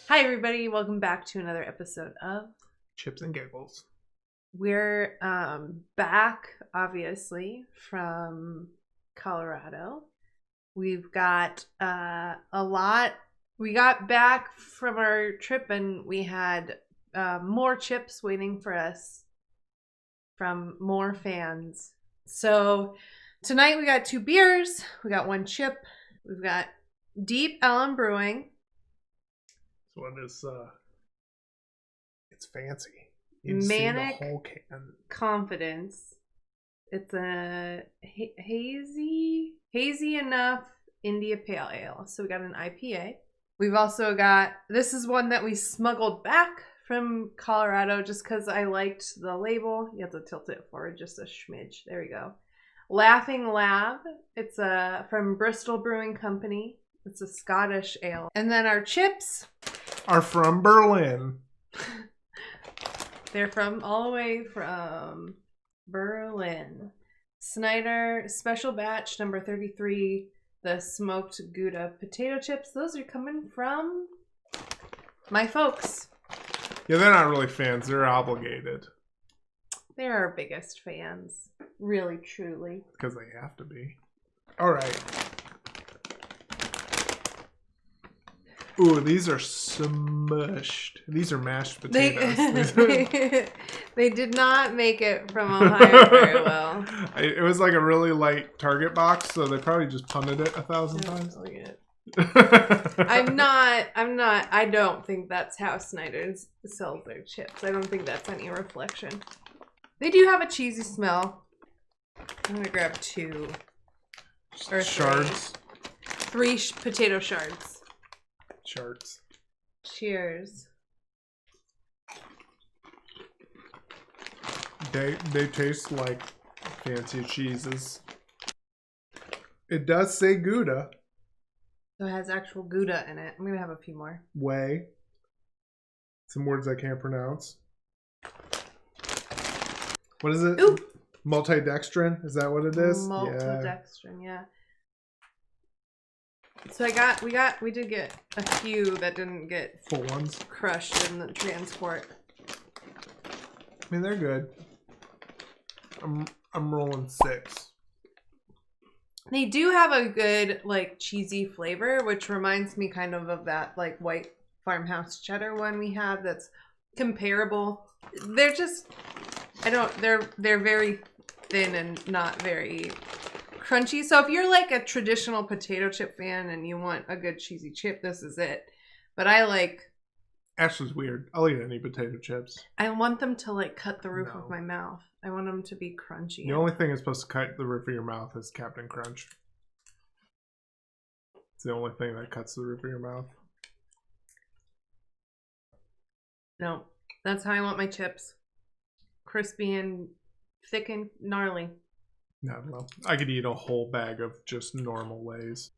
Hi, everybody. Welcome back to another episode of Chips and Giggles. We're back, obviously, from Colorado. We've got a lot. We got back from our trip and we had more chips waiting for us from more fans. So tonight we got 2 beers. We got 1 chip. We've got Deep Ellum Brewing. This one is, it's fancy. You Manic see the whole can. Confidence. It's a hazy enough India Pale Ale. So we got an IPA. We've also got, this is one that we smuggled back from Colorado just because I liked the label. You have to tilt it forward just a smidge. There we go. Laughing Lab. It's from Bristol Brewing Company. It's a Scottish ale. And then our chips are from Berlin. They're from all the way from Berlin. Snyder Special Batch number 33, the smoked Gouda potato chips. Those are coming from my folks. Yeah, they're not really fans. They're obligated. They're our biggest fans. Really, truly. Because they have to be. All right. Ooh, these are smushed. These are mashed potatoes. They did not make it from Ohio very well. It was like a really light Target box, so they probably just punted it 1,000 times. I don't think that's how Snyder sells their chips. I don't think that's any reflection. They do have a cheesy smell. I'm gonna grab 2 or shards. 3 potato shards. Shards. Cheers. They taste like fancy cheeses. It does say Gouda. So it has actual Gouda in it. I'm gonna have a few more. Whey. Some words I can't pronounce. What is it? Ooh. Multidextrin? Is that what it is? Multidextrin, yeah. So we did get a few that didn't get full ones crushed in the transport. I mean, they're good. I'm rolling 6. They do have a good like cheesy flavor, which reminds me kind of that like white farmhouse cheddar one we have that's comparable. They're just they're very thin and not very crunchy. So if you're like a traditional potato chip fan and you want a good cheesy chip, this is it. But I like... Ashley's weird. I'll eat any potato chips. I want them to like cut the roof of my mouth. I want them to be crunchy. The only thing that's supposed to cut the roof of your mouth is Captain Crunch. It's the only thing that cuts the roof of your mouth. No, that's how I want my chips. Crispy and thick and gnarly. No, well, I could eat a whole bag of just normal Lay's.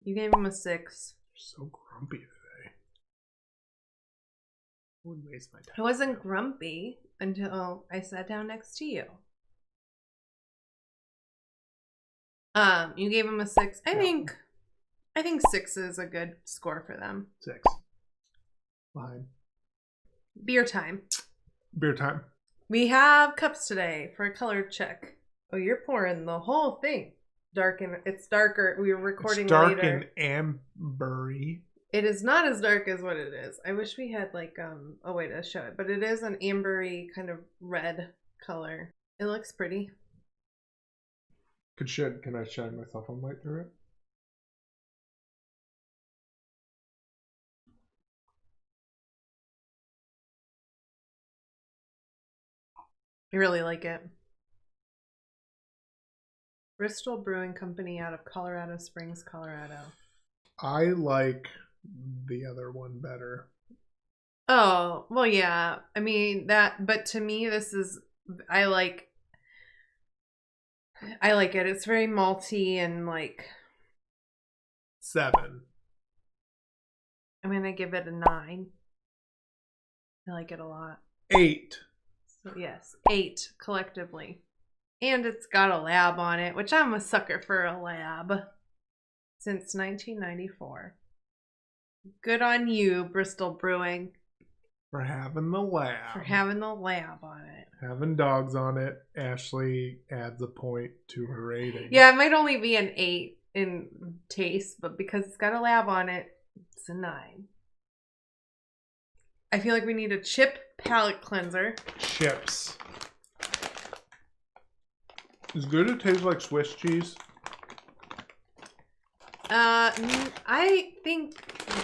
You gave him a 6. You're so grumpy today. I wouldn't waste my time. I wasn't grumpy until I sat down next to you. You gave him a 6. I think 6 is a good score for them. 6. Fine. Beer time. Beer time. We have cups today for a color check. Oh, you're pouring the whole thing. It's darker. We were recording later. It's dark and ambery. It is not as dark as what it is. I wish we had like a way to show it, but it is an ambery kind of red color. It looks pretty. Can I shine my cell phone light through it? I really like it. Bristol Brewing Company out of Colorado Springs, Colorado. I like the other one better. Oh, well, yeah. I mean, but to me, I like it. It's very malty and like... 7. I'm going to give it a 9. I like it a lot. 8. So yes, 8 collectively. And it's got a lab on it, which I'm a sucker for a lab. Since 1994. Good on you, Bristol Brewing, For having the lab. for having the lab on it. Having dogs on it, Ashley adds a point to her rating. Yeah, it might only be an 8 in taste, but because it's got a lab on it, it's a 9. I feel like we need a chip palate cleanser. Chips. Is Gouda taste like Swiss cheese? I think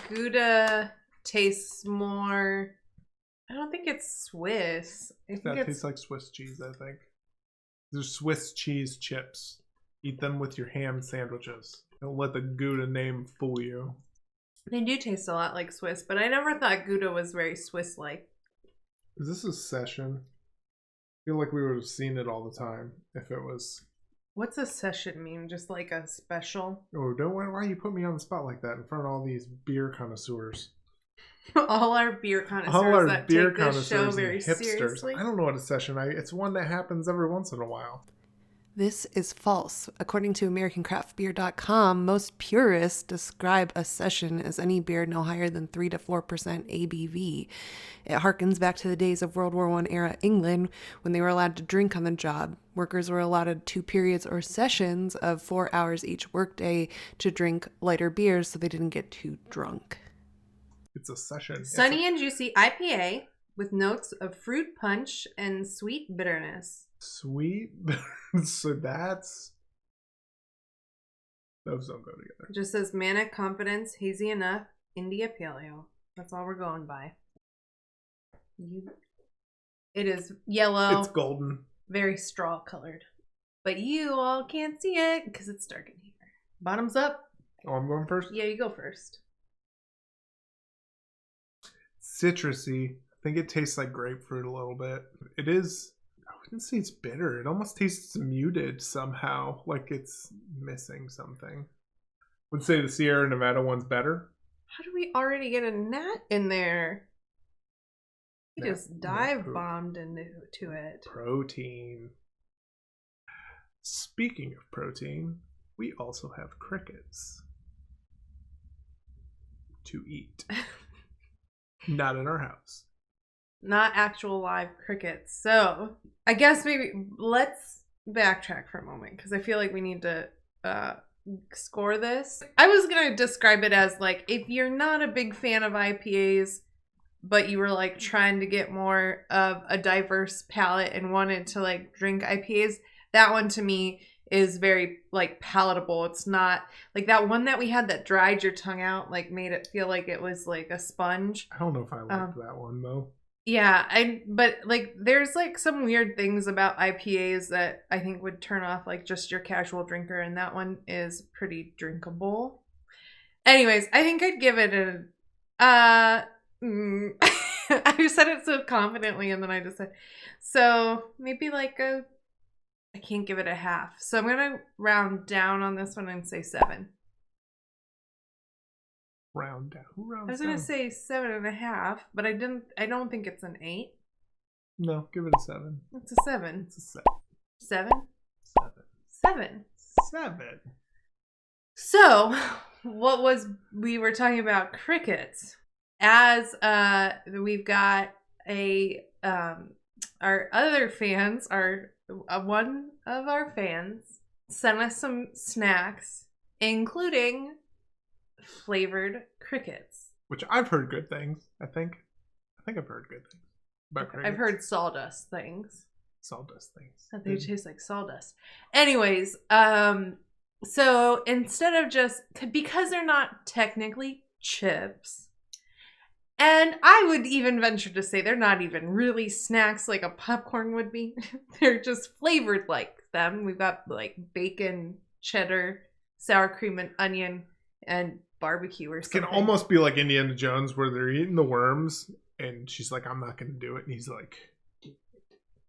Gouda tastes more. I don't think it's Swiss. I think That tastes like Swiss cheese, I think. There's Swiss cheese chips. Eat them with your ham sandwiches. Don't let the Gouda name fool you. They do taste a lot like Swiss, but I never thought Gouda was very Swiss-like. Is this a session? I feel like we would have seen it all the time if it was. What's a session mean? Just like a special? Oh, why you put me on the spot like that in front of all these beer connoisseurs? All our beer connoisseurs All our that beer take this show connoisseurs very and hipsters. seriously. I don't know what a session. It's one that happens every once in a while. This is false. According to AmericanCraftBeer.com, most purists describe a session as any beer no higher than 3 to 4% ABV. It harkens back to the days of World War I era England when they were allowed to drink on the job. Workers were allotted 2 periods or sessions of 4 hours each workday to drink lighter beers so they didn't get too drunk. It's a session. Sunny and juicy IPA with notes of fruit punch and sweet bitterness. Sweet. So those don't go together. It just says Manic, Confidence, Hazy Enough, India Paleo. That's all we're going by. It is yellow. It's golden. Very straw colored. But you all can't see it because it's dark in here. Bottoms up. Oh, I'm going first? Yeah, you go first. Citrusy. I think it tastes like grapefruit a little bit. It is. I wouldn't say it's bitter. It almost tastes muted somehow, like it's missing something. Would say the Sierra Nevada one's better. How do we already get a gnat in there? He just dive bombed into it. Protein. Speaking of protein, we also have crickets to eat. Not in our house. Not actual live crickets. So I guess maybe let's backtrack for a moment because I feel like we need to score this. I was going to describe it as like if you're not a big fan of IPAs, but you were like trying to get more of a diverse palate and wanted to like drink IPAs, that one to me is very like palatable. It's not like that one that we had that dried your tongue out, like made it feel like it was like a sponge. I don't know if I liked that one though. Yeah, but like there's like some weird things about IPAs that I think would turn off like just your casual drinker, and that one is pretty drinkable. Anyways, I think I'd give it I said it so confidently and then I just said so maybe like I can't give it a half. So I'm gonna round down on this one and say 7. Round down. Who rounds I was down? gonna say 7.5, but I don't think it's an 8. No, give it a 7. It's a 7. It's a 7. 7? 7. 7. So, we were talking about crickets. As we've got our other fans, one of our fans sent us some snacks, including flavored crickets. Which I've heard good things, I think. I've heard good things about crickets. I've heard sawdust things. Sawdust things. That they taste like sawdust. Anyways, so instead of just, because they're not technically chips, and I would even venture to say they're not even really snacks like a popcorn would be. They're just flavored like them. We've got like bacon, cheddar, sour cream and onion, and barbecue or something. It can almost be like Indiana Jones where they're eating the worms and she's like, I'm not going to do it. And he's like,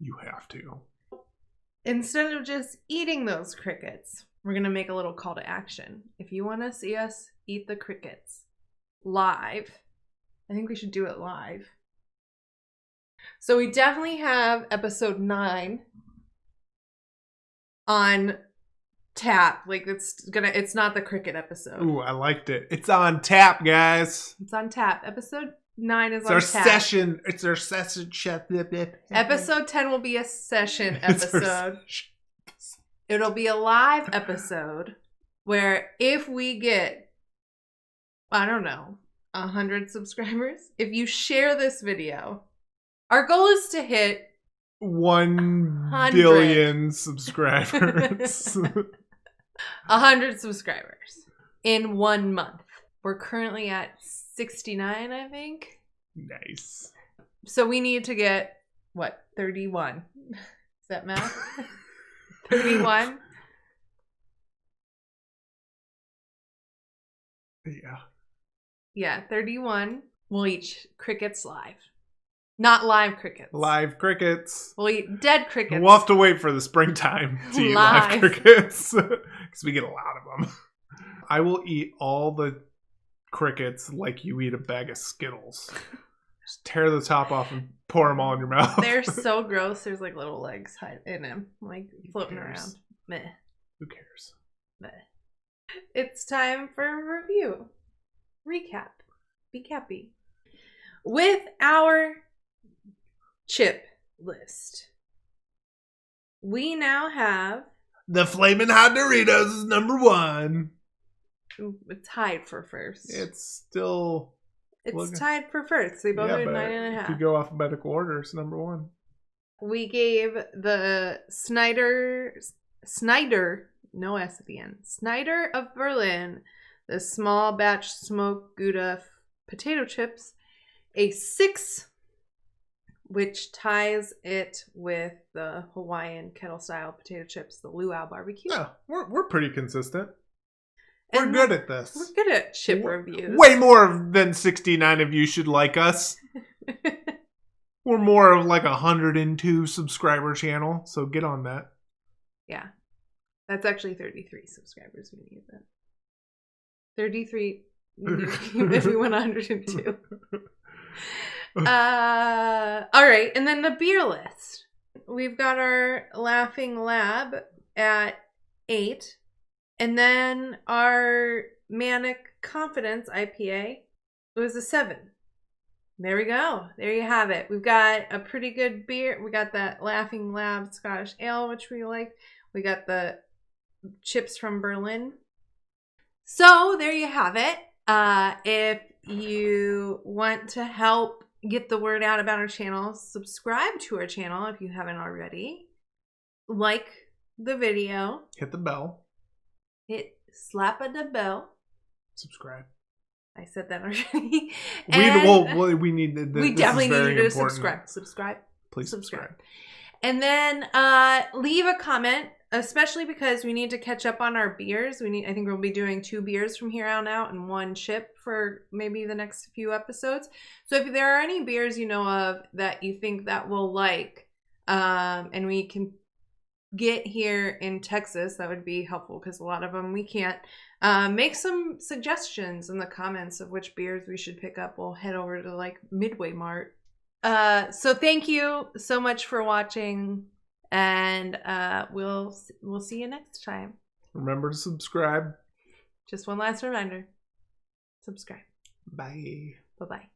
you have to. Instead of just eating those crickets, we're going to make a little call to action. If you want to see us eat the crickets live, I think we should do it live. So we definitely have episode 9 on tap. Like it's not the cricket episode. Ooh, I liked it. It's on tap, guys. It's on tap. Episode 9 is It's on our tap. session. It's our session. Episode 10 will be a session It's our episode. session. It'll be a live episode where if we get, I don't know, 100 subscribers, if you share this video, our goal is to hit 1 billion subscribers. 100 subscribers in 1 month. We're currently at 69, I think. Nice. So we need to get, 31? Is that math? 31? Yeah. Yeah, 31. We'll eat crickets live. Not live crickets. Live crickets. We'll eat dead crickets. We'll have to wait for the springtime to eat live crickets. Because we get a lot of them. I will eat all the crickets like you eat a bag of Skittles. Just tear the top off and pour them all in your mouth. They're so gross. There's like little legs in them, like floating around. Meh. Who cares? Meh. It's time for a review. Recap. Be cappy. With our chip list, we now have the Flamin' Hot Doritos is number 1. tied for first. It's still... It's tied for first. They both are 9.5. If you go alphabetical order, it's number 1. We gave the Snyder, no S at the end, Snyder of Berlin, the small batch smoked Gouda potato chips, a 6, which ties it with the Hawaiian kettle style potato chips, the luau barbecue. Yeah, we're pretty consistent. We're good at this. We're good at chip reviews. Way more than 69 of you should like us. We're more of like 102 subscriber channel, so get on that. Yeah. That's actually 33 subscribers we need then. 33 if we went 102. All right, and then the beer list. We've got our Laughing Lab at 8. And then our Manic Confidence IPA was a 7. There we go. There you have it. We've got a pretty good beer. We got that Laughing Lab Scottish Ale, which we like. We got the chips from Berlin. So there you have it. If you want to help get the word out about our channel, subscribe to our channel if you haven't already. Like the video. Hit the bell. Slap a the bell. Subscribe. I said that already. We need to. We definitely need you to subscribe. Please subscribe. And then leave a comment, especially because we need to catch up on our beers. I think we'll be doing 2 beers from here on out and 1 chip for maybe the next few episodes. So if there are any beers you know of that you think that we'll like, and we can get here in Texas, that would be helpful because a lot of them we can't. Make some suggestions in the comments of which beers we should pick up. We'll head over to like Midway Mart. So thank you so much for watching, and we'll see you next time. Remember to subscribe. Just one last reminder. Subscribe. Bye. Bye-bye.